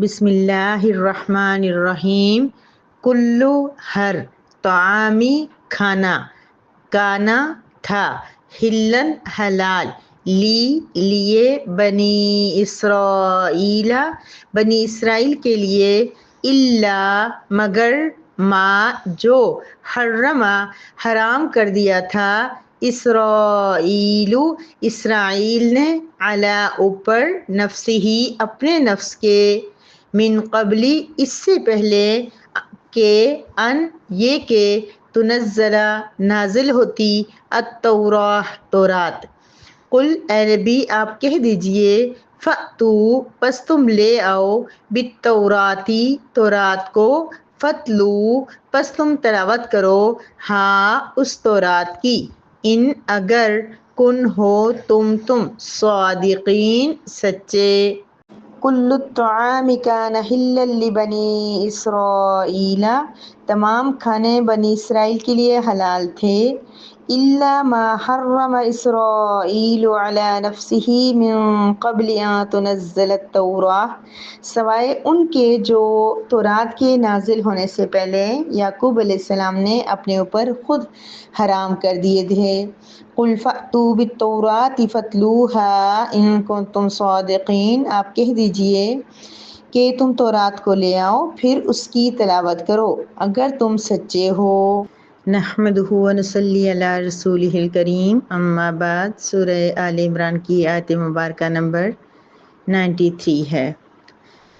بسم اللہ الرحمن الرحیم۔ کلو ہر، طعامی کھانا، کانا تھا، حلن حلال، لیے بنی اسرائیل کے لیے، الا مگر ما جو حرم حرام کر دیا تھا، اسرائیل نے، علی اوپر، نفسہ اپنے نفس کے، من قبلی اس سے پہلے، کہ ان یہ کہ تنزل نازل ہوتی، التوراہ تورات۔ قل اے نبی آپ کہہ دیجئے، فأتو پس تم لے آؤ، بالتوراتی تورات کو، فتلو پس تم تلاوت کرو، ہاں اس تورات کی، ان اگر کن ہو تم صادقین سچے۔ کل الطعام کان حلا لبنی اسرائیل تمام کھانے بنی اسرائیل کے لیے حلال تھے، الا ما حرم اسرائیل علی نفسہ من قبل ان تنزل التوراہ سوائے ان کے جو تورات کے نازل ہونے سے پہلے یعقوب علیہ السلام نے اپنے اوپر خود حرام کر دیے تھے۔ قل فأتوا بالتوراة فاتلوها ان کنتم صادقین آپ کہہ دیجئے کہ تم تورات کو لے آؤ پھر اس کی تلاوت کرو اگر تم سچے ہو۔ نحمدہ ونصلی علی رسولہ الکریم، اما بعد۔ سورہ آل عمران کی آیت مبارکہ نمبر 93 ہے،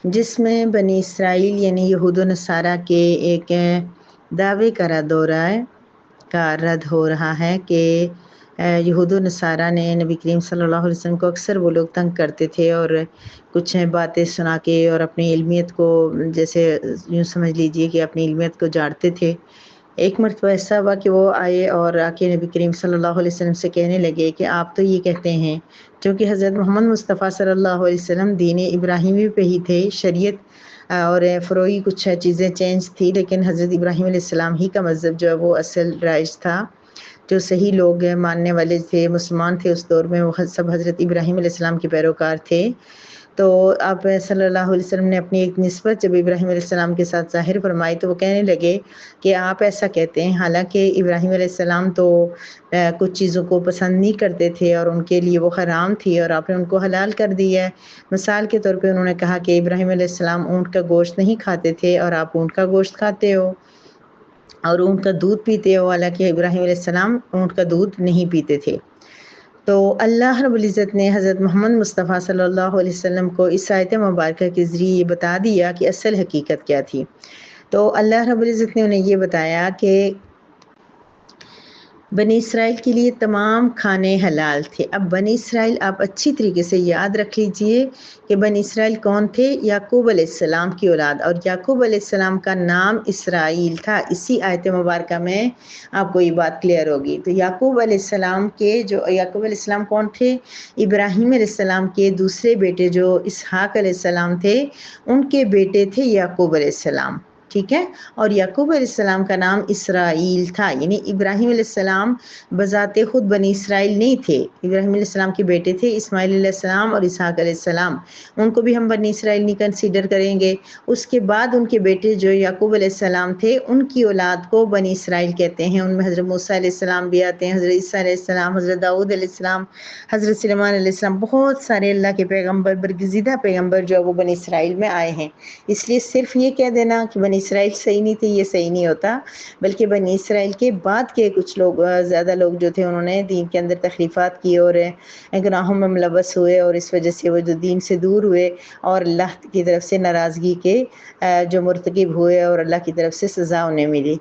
جس میں بنی اسرائیل یعنی یہود و نصارہ کے ایک دعوے کا رد ہو رہا ہے کہ یہود و نصارہ نے نبی کریم صلی اللہ علیہ وسلم کو اکثر وہ لوگ تنگ کرتے تھے اور کچھ باتیں سنا کے اور اپنی علمیت کو، جیسے یوں سمجھ لیجئے کہ اپنی علمیت کو جھاڑتے تھے۔ ایک مرتبہ ایسا ہوا کہ وہ آئے اور آ کے نبی کریم صلی اللہ علیہ وسلم سے کہنے لگے کہ آپ تو یہ کہتے ہیں، چونکہ حضرت محمد مصطفیٰ صلی اللہ علیہ وسلم دین ابراہیمی پہ ہی تھے، شریعت اور فروعی کچھ چیزیں چینج تھی، لیکن حضرت ابراہیم علیہ السلام ہی کا مذہب جو ہے وہ اصل رائج تھا، جو صحیح لوگ ماننے والے تھے، مسلمان تھے اس دور میں، وہ سب حضرت ابراہیم علیہ السلام کے پیروکار تھے۔ تو آپ صلی اللہ علیہ وسلم نے اپنی ایک نسبت جب ابراہیم علیہ السلام کے ساتھ ظاہر فرمائی تو وہ کہنے لگے کہ آپ ایسا کہتے ہیں، حالانکہ ابراہیم علیہ السلام تو کچھ چیزوں کو پسند نہیں کرتے تھے اور ان کے لیے وہ حرام تھی اور آپ نے ان کو حلال کر دیا ہے۔ مثال کے طور پہ انہوں نے کہا کہ ابراہیم علیہ السلام اونٹ کا گوشت نہیں کھاتے تھے اور آپ اونٹ کا گوشت کھاتے ہو اور اونٹ کا دودھ پیتے ہو، حالانکہ ابراہیم علیہ السلام اونٹ کا دودھ نہیں پیتے تھے۔ تو اللہ رب العزت نے حضرت محمد مصطفیٰ صلی اللہ علیہ وسلم کو اس آیت مبارکہ کے ذریعے یہ بتا دیا کہ اصل حقیقت کیا تھی۔ تو اللہ رب العزت نے انہیں یہ بتایا کہ بنی اسرائیل کے لیے تمام کھانے حلال تھے۔ اب بنی اسرائیل آپ اچھی طریقے سے یاد رکھ لیجئے کہ بنی اسرائیل کون تھے؟ یعقوب علیہ السلام کی اولاد، اور یعقوب علیہ السلام کا نام اسرائیل تھا۔ اسی آیت مبارکہ میں آپ کو یہ بات کلیئر ہوگی۔ تو یعقوب علیہ السلام یعقوب علیہ السلام کون تھے؟ ابراہیم علیہ السلام کے دوسرے بیٹے جو اسحاق علیہ السلام تھے، ان کے بیٹے تھے یعقوب علیہ السلام، ٹھیک ہے؟ اور یعقوب علیہ السلام کا نام اسرائیل تھا، یعنی ابراہیم علیہ السلام بذات خود بنی اسرائیل نہیں تھے۔ ابراہیم علیہ السلام کے بیٹے تھے اسماعیل علیہ السلام اور اسحاق علیہ السلام، ان کو بھی ہم بنی اسرائیل نہیں کنسیڈر کریں گے۔ اس کے بعد ان کے بیٹے جو یعقوب علیہ السلام تھے، ان کی اولاد کو بنی اسرائیل کہتے ہیں۔ ان میں حضرت موسیٰ علیہ السلام بھی آتے ہیں، حضرت عیسیٰ علیہ السلام، حضرت داؤد علیہ السلام، حضرت سلیمان علیہ السلام، بہت سارے اللہ کے پیغمبر، برگزیدہ پیغمبر جو وہ بنی اسرائیل میں آئے ہیں۔ اس لیے صرف یہ کہہ دینا کہ بنی اسرائیل صحیح نہیں تھی، یہ صحیح نہیں ہوتا، بلکہ بنی اسرائیل کے بعد کے کچھ لوگ، زیادہ لوگ جو تھے، انہوں نے دین کے اندر تخلیفات کی اور گناہوں میں ملوث ہوئے اور اس وجہ سے وہ جو دین سے دور ہوئے اور اللہ کی طرف سے ناراضگی کے جو مرتکب ہوئے اور اللہ کی طرف سے سزا انہیں ملی۔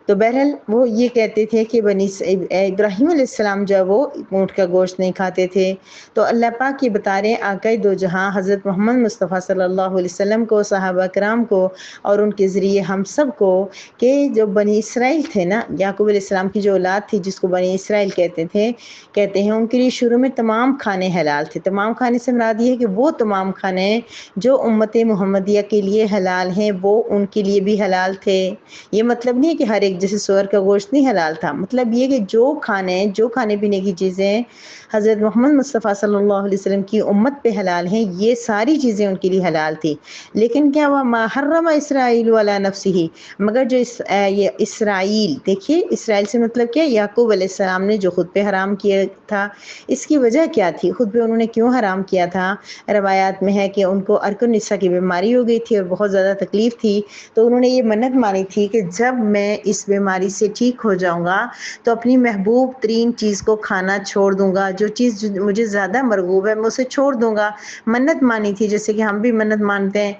تو بہرحال وہ یہ کہتے تھے کہ ابراہیم علیہ السلام جب وہ اونٹ کا گوشت نہیں کھاتے تھے، تو اللہ پاک یہ بتا رہے ہیں آقا دو جہاں حضرت محمد مصطفیٰ صلی اللہ علیہ وسلم کو، صحابہ کرام کو اور ان کے ذریعے ہم سب کو، کہ جو بنی اسرائیل تھے نا، یعقوب علیہ السلام کی جو اولاد تھی جس کو بنی اسرائیل کہتے ہیں، ان کے لیے شروع میں تمام کھانے حلال تھے۔ تمام کھانے سے مراد یہ ہے کہ وہ تمام کھانے جو امت محمدیہ کے لیے حلال ہیں وہ ان کے لیے بھی حلال تھے۔ یہ مطلب نہیں ہے کہ ہر ایک جیسے سور کا گوشت نہیں حلال تھا، مطلب یہ کہ جو کھانے پینے کی چیزیں حضرت محمد مصطفیٰ صلی اللہ علیہ وسلم کی امت پہ حلال ہیں، یہ ساری چیزیں ان کے لیے حلال تھی۔ لیکن کیا ہوا، ما حرم اسرائیل علی نفسہ، مگر جو یہ اسرائیل، دیکھیے اسرائیل سے مطلب کیا، یعقوب علیہ السلام نے جو خود پہ حرام کیا تھا، اس کی وجہ کیا تھی، خود پہ انہوں نے کیوں حرام کیا تھا؟ روایات میں ہے کہ ان کو ارک النساء کی بیماری ہو گئی تھی اور بہت زیادہ تکلیف تھی، تو انہوں نے یہ منت مانی تھی کہ جب میں اس بیماری سے ٹھیک ہو جاؤں گا تو اپنی محبوب ترین چیز کو کھانا چھوڑ دوں گا، جو چیز مجھے زیادہ مرغوب ہے میں اسے چھوڑ دوں گا۔ منت مانی تھی، جیسے کہ ہم بھی منت مانتے ہیں۔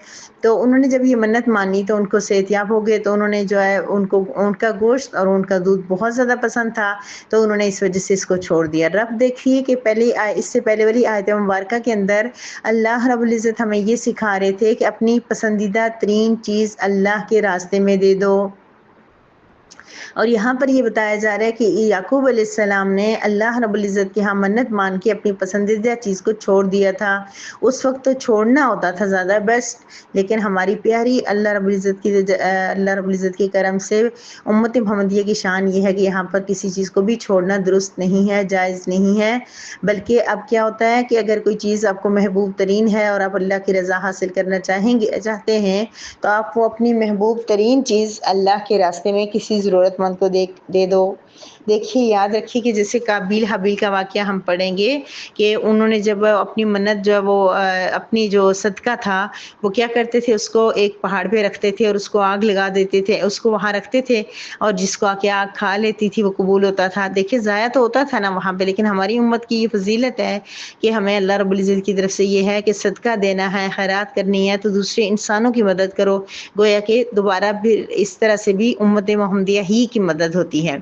تو انہوں نے جب یہ منت مانی تو ان کو صحتیاب ہو گئے، تو انہوں نے جو ہے ان کو اونٹ کا گوشت اور اونٹ کا دودھ بہت زیادہ پسند تھا، تو انہوں نے اس وجہ سے اس کو چھوڑ دیا۔ رب دیکھیے کہ اس سے پہلے والی آیت مبارکہ کے اندر اللہ رب العزت ہمیں یہ سکھا رہے تھے کہ اپنی پسندیدہ ترین چیز اللہ کے راستے میں دے دو، اور یہاں پر یہ بتایا جا رہا ہے کہ یعقوب علیہ السلام نے اللہ رب العزت کی ہاں منت مان کے اپنی پسندیدہ چیز کو چھوڑ دیا تھا۔ اس وقت تو چھوڑنا ہوتا تھا زیادہ بیسٹ، لیکن ہماری پیاری اللہ رب العزت کے کرم سے امت محمدیہ کی شان یہ ہے کہ یہاں پر کسی چیز کو بھی چھوڑنا درست نہیں ہے، جائز نہیں ہے، بلکہ اب کیا ہوتا ہے کہ اگر کوئی چیز آپ کو محبوب ترین ہے اور آپ اللہ کی رضا حاصل کرنا چاہتے ہیں تو آپ وہ اپنی محبوب ترین چیز اللہ کے راستے میں کسی ضرورت مند کو دے دو۔ دیکھیے یاد رکھیے کہ جیسے قابیل حابیل کا واقعہ ہم پڑھیں گے کہ انہوں نے جب اپنی منت جو وہ اپنی جو صدقہ تھا وہ کیا کرتے تھے، اس کو ایک پہاڑ پہ رکھتے تھے اور اس کو آگ لگا دیتے تھے، اس کو وہاں رکھتے تھے، اور جس کو آ کے آگ کھا لیتی تھی وہ قبول ہوتا تھا۔ دیکھیے ضائع تو ہوتا تھا نا وہاں پہ، لیکن ہماری امت کی یہ فضیلت ہے کہ ہمیں اللہ رب العزت کی طرف سے یہ ہے کہ صدقہ دینا ہے، خیرات کرنی ہے تو دوسرے انسانوں کی مدد کرو، گویا کہ دوبارہ بھی اس طرح سے بھی امت محمدیہ ہی کی مدد ہوتی ہے۔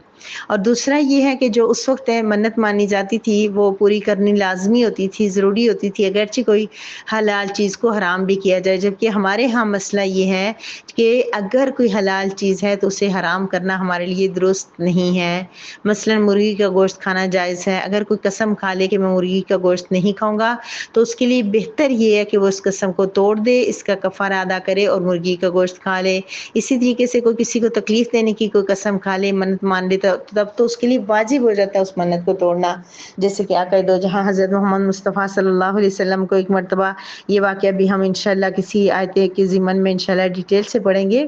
اور دوسرا یہ ہے کہ جو اس وقت منت مانی جاتی تھی وہ پوری کرنی لازمی ہوتی تھی، ضروری ہوتی تھی، اگرچہ کوئی حلال چیز کو حرام بھی کیا جائے، جبکہ ہمارے ہاں مسئلہ یہ ہے کہ اگر کوئی حلال چیز ہے تو اسے حرام کرنا ہمارے لیے درست نہیں ہے۔ مثلا مرغی کا گوشت کھانا جائز ہے، اگر کوئی قسم کھا لے کہ میں مرغی کا گوشت نہیں کھاؤں گا تو اس کے لیے بہتر یہ ہے کہ وہ اس قسم کو توڑ دے، اس کا کفارہ ادا کرے اور مرغی کا گوشت کھا لے۔ اسی طریقے سے کوئی کسی کو تکلیف دینے کی کوئی قسم کھا لے، منت مان لے، تب تو اس کے لیے واجب ہو جاتا ہے اس منت کو توڑنا۔ جیسے کہ آقا دو جہاں حضرت محمد مصطفیٰ صلی اللہ علیہ وسلم کو ایک مرتبہ، یہ واقعہ بھی ہم انشاءاللہ کسی آیت کے ضمن میں انشاءاللہ ڈیٹیل سے پڑھیں گے،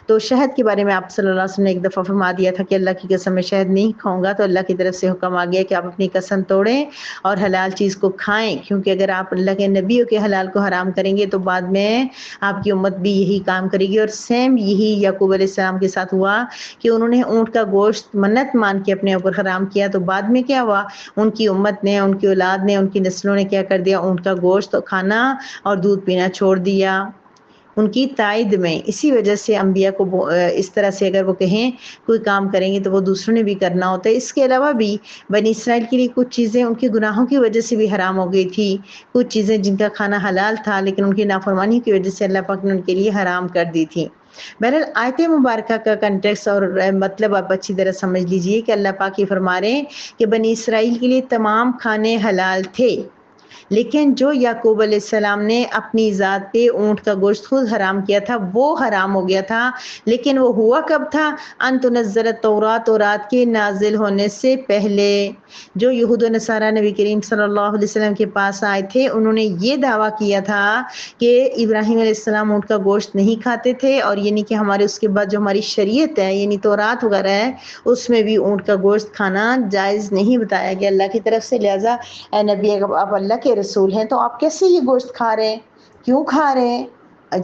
تو شہد کے بارے میں آپ صلی اللہ علیہ وسلم نے ایک دفعہ فرما دیا تھا کہ اللہ کی قسم میں شہد نہیں کھاؤں گا، تو اللہ کی طرف سے حکم آ گیا کہ آپ اپنی قسم توڑیں اور حلال چیز کو کھائیں، کیونکہ اگر آپ اللہ کے نبیوں کے حلال کو حرام کریں گے تو بعد میں آپ کی امت بھی یہی کام کرے گی۔ اور سیم یہی یعقوب علیہ السلام کے ساتھ ہوا کہ انہوں نے اونٹ کا گوشت منت مان کے اپنے اوپر حرام کیا، تو بعد میں کیا ہوا، ان کی امت نے، ان کی اولاد نے، ان کی نسلوں نے کیا کر دیا، اونٹ کا گوشت کھانا اور دودھ پینا چھوڑ دیا ان کی تائید میں۔ اسی وجہ سے انبیاء کو اس طرح سے اگر وہ کہیں کوئی کام کریں گے تو وہ دوسروں نے بھی کرنا ہوتا ہے۔ اس کے علاوہ بھی بنی اسرائیل کے لیے کچھ چیزیں ان کے گناہوں کی وجہ سے بھی حرام ہو گئی تھی، کچھ چیزیں جن کا کھانا حلال تھا لیکن ان کی نافرمانی کی وجہ سے اللہ پاک نے ان کے لیے حرام کر دی تھی۔ بہرحال آیت مبارکہ کا کنٹیکس اور مطلب آپ اچھی طرح سمجھ لیجئے کہ اللہ پاک یہ فرما رہے ہیں کہ بنی اسرائیل کے لیے تمام کھانے حلال تھے، لیکن جو یعقوب علیہ السلام نے اپنی ذات پہ اونٹ کا گوشت خود حرام کیا تھا وہ حرام ہو گیا تھا، لیکن وہ ہوا کب تھا، ان تنزل التوراۃ، تورات کے نازل ہونے سے پہلے۔ جو یہود و نصارہ نبی کریم صلی اللہ علیہ وسلم کے پاس آئے تھے انہوں نے یہ دعویٰ کیا تھا کہ ابراہیم علیہ السلام اونٹ کا گوشت نہیں کھاتے تھے، اور یعنی کہ ہمارے اس کے بعد جو ہماری شریعت ہے یعنی تورات وغیرہ ہے اس میں بھی اونٹ کا گوشت کھانا جائز نہیں بتایا گیا اللہ کی طرف سے۔ لہٰذا اے نبی، آپ اللہ کے رسول ہیں تو آپ کیسے یہ گوشت کھا رہے ہیں، کیوں کھا رہے ہیں،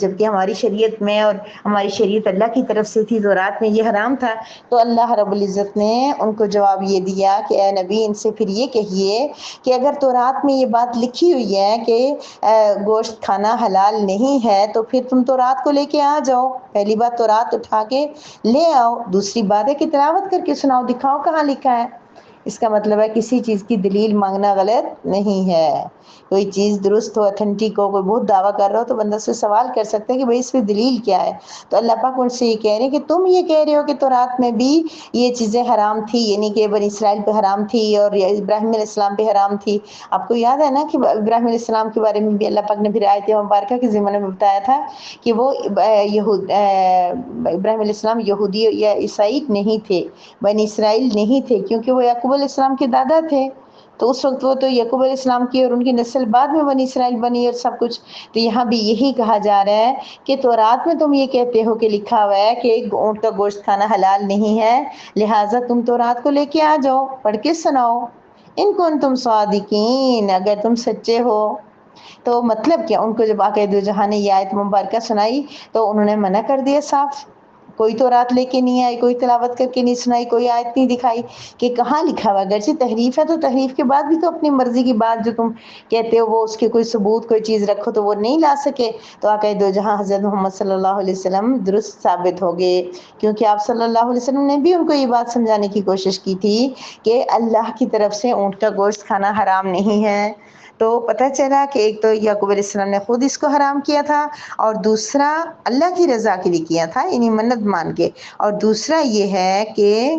جبکہ ہماری شریعت میں اور ہماری شریعت اللہ کی طرف سے تھی، تورات میں یہ حرام تھا۔ تو اللہ رب العزت نے ان کو جواب یہ دیا کہ اے نبی ان سے پھر یہ کہیے کہ اگر تورات میں یہ بات لکھی ہوئی ہے کہ گوشت کھانا حلال نہیں ہے تو پھر تم تورات کو لے کے آ جاؤ، پہلی بات تورات اٹھا کے لے آؤ، دوسری بات ہے کہ تلاوت کر کے سناؤ، دکھاؤ کہاں لکھا ہے۔ اس کا مطلب ہے کسی چیز کی دلیل مانگنا غلط نہیں ہے۔ کوئی چیز درست ہو، اتھینٹک ہو، کوئی بہت دعویٰ کر رہا ہو تو بندہ سے سوال کر سکتا ہے کہ بھئی اس پہ دلیل کیا ہے. تو اللہ پاک ان سے یہ کہہ رہے ہیں کہ تم یہ کہہ رہے ہو کہ تورات میں بھی یہ چیزیں حرام تھی، یعنی کہ بنی اسرائیل پہ حرام تھی اور ابراہیم علیہ السلام پہ حرام تھی. آپ کو یاد ہے نا کہ ابراہیم علیہ السلام کے بارے میں بھی اللہ پاک نے پھر آیت مبارکہ کے ضمن میں بتایا تھا کہ وہ ابراہیم علیہ السلام یہودی یا عیسائی نہیں تھے، بنی اسرائیل نہیں تھے، کیونکہ وہ یعقوب علیہ السلام کے دادا تھے. تو اس وقت وہ تو یعقوب علیہ السلام کی اور ان کی نسل بعد میں بنی اسرائیل بنی اور سب کچھ. تو یہاں بھی یہی کہا جا رہا ہے کہ تورات میں تم یہ کہتے ہو کہ لکھا ہوا ہے کہ اونٹ کا گوشت کھانا حلال نہیں ہے، لہٰذا تم تورات کو لے کے آ جاؤ، پڑھ کے سناؤ، ان کنتم صادقین، اگر تم سچے ہو. تو مطلب کیا، ان کو جب آقا دو جہاں نے یہ آیت مبارکہ سنائی تو انہوں نے منع کر دیا صاف. کوئی تو رات لے کے نہیں آئی، کوئی تلاوت کر کے نہیں سنائی، کوئی آیت نہیں دکھائی کہ کہاں لکھا ہوا. اگرچہ تحریف ہے تو تحریف کے بعد بھی تو اپنی مرضی کی بات جو تم کہتے ہو وہ اس کے کوئی ثبوت کوئی چیز رکھو تو وہ نہیں لا سکے. تو آقا دو جہاں حضرت محمد صلی اللہ علیہ وسلم درست ثابت ہو گئے، کیونکہ آپ صلی اللہ علیہ وسلم نے بھی ان کو یہ بات سمجھانے کی کوشش کی تھی کہ اللہ کی طرف سے اونٹ کا گوشت کھانا حرام نہیں ہے. تو پتہ چلا کہ ایک تو یعقوب علیہ السلام نے خود اس کو حرام کیا تھا، اور دوسرا اللہ کی رضا کے لیے کیا تھا، یعنی منت مان کے. اور دوسرا یہ ہے کہ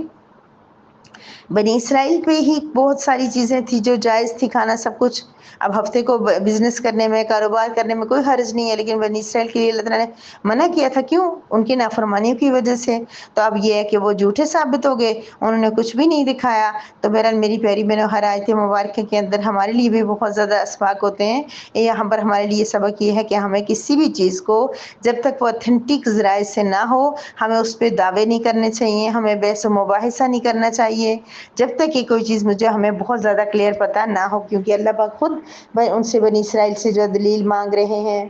بنی اسرائیل پہ ہی بہت ساری چیزیں تھی جو جائز تھی کھانا سب کچھ. اب ہفتے کو بزنس کرنے میں، کاروبار کرنے میں کوئی حرج نہیں ہے، لیکن بنی اسرائیل کے لیے اللہ تعالیٰ نے منع کیا تھا. کیوں؟ ان کی نافرمانیوں کی وجہ سے. تو اب یہ ہے کہ وہ جھوٹے ثابت ہو گئے، انہوں نے کچھ بھی نہیں دکھایا. تو بہرحال میری پیاری بہنوں، ہر آیت مبارکہ کے اندر ہمارے لیے بھی بہت زیادہ اسباق ہوتے ہیں. یہاں پر ہمارے لیے سبق یہ ہے کہ ہمیں کسی بھی چیز کو جب تک وہ اتھینٹک ذرائع سے نہ ہو ہمیں اس پہ دعوے نہیں کرنے چاہیے، ہمیں بحث و مباحثہ نہیں کرنا چاہیے جب تک کہ کوئی چیز مجھے ہمیں بہت زیادہ کلیئر پتہ نہ ہو. کیونکہ اللہ پاک خود ان سے بنی اسرائیل سے جو دلیل مانگ رہے ہیں.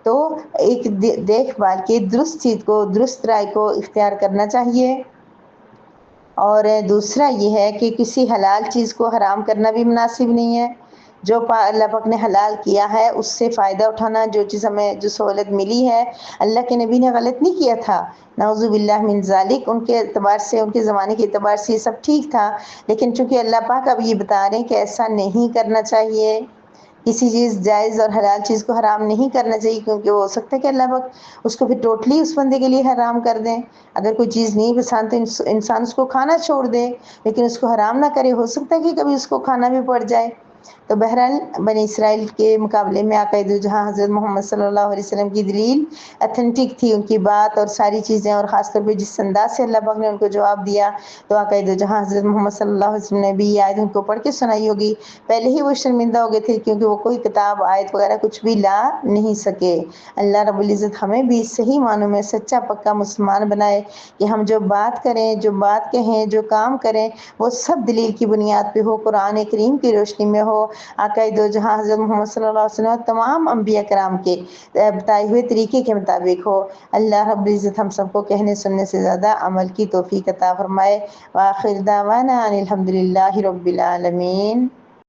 تو ایک دیکھ بھال کے درست چیز کو، درست رائے کو اختیار کرنا چاہیے. اور دوسرا یہ ہے کہ کسی حلال چیز کو حرام کرنا بھی مناسب نہیں ہے. جو اللہ پاک نے حلال کیا ہے اس سے فائدہ اٹھانا، جو چیز ہمیں جو سہولت ملی ہے. اللہ کے نبی نے غلط نہیں کیا تھا، نعوذ باللہ من ذالک، ان کے اعتبار سے، ان کے زمانے کے اعتبار سے یہ سب ٹھیک تھا. لیکن چونکہ اللہ پاک اب یہ بتا رہے ہیں کہ ایسا نہیں کرنا چاہیے، کسی چیز جائز اور حلال چیز کو حرام نہیں کرنا چاہیے، کیونکہ وہ ہو سکتا ہے کہ اللہ پاک اس کو پھر ٹوٹلی اس بندے کے لیے حرام کر دیں. اگر کوئی چیز نہیں پسند تو انسان اس کو کھانا چھوڑ دے، لیکن اس کو حرام نہ کرے. ہو سکتا ہے کہ کبھی اس کو کھانا بھی پڑ جائے. تو بہرحال بنی اسرائیل کے مقابلے میں آقا دو جہاں حضرت محمد صلی اللہ علیہ وسلم کی دلیل اتھینٹک تھی، ان کی بات اور ساری چیزیں، اور خاص طور پہ جس انداز سے اللہ پاک نے ان کو جواب دیا. تو آقا دو جہاں حضرت محمد صلی اللہ علیہ وسلم نے بھی یہ آیت ان کو پڑھ کے سنائی ہوگی. پہلے ہی وہ شرمندہ ہو گئے تھے کیونکہ وہ کوئی کتاب، آیت وغیرہ کچھ بھی لا نہیں سکے. اللہ رب العزت ہمیں بھی صحیح معنوں میں سچا پکا مسلمان بنائے کہ ہم جو بات کریں، جو بات کہیں، جو کام کریں وہ سب دلیل کی بنیاد پہ ہو، قرآن کریم کی روشنی میں ہو، آقا دو جہاں حضرت محمد صلی اللہ علیہ وسلم تمام انبیاء کرام کے بتائے ہوئے طریقے کے مطابق ہو. اللہ رب العزت ہم سب کو کہنے سننے سے زیادہ عمل کی توفیق عطا فرمائے. وآخر دعوانا ان الحمد للہ رب العالمین.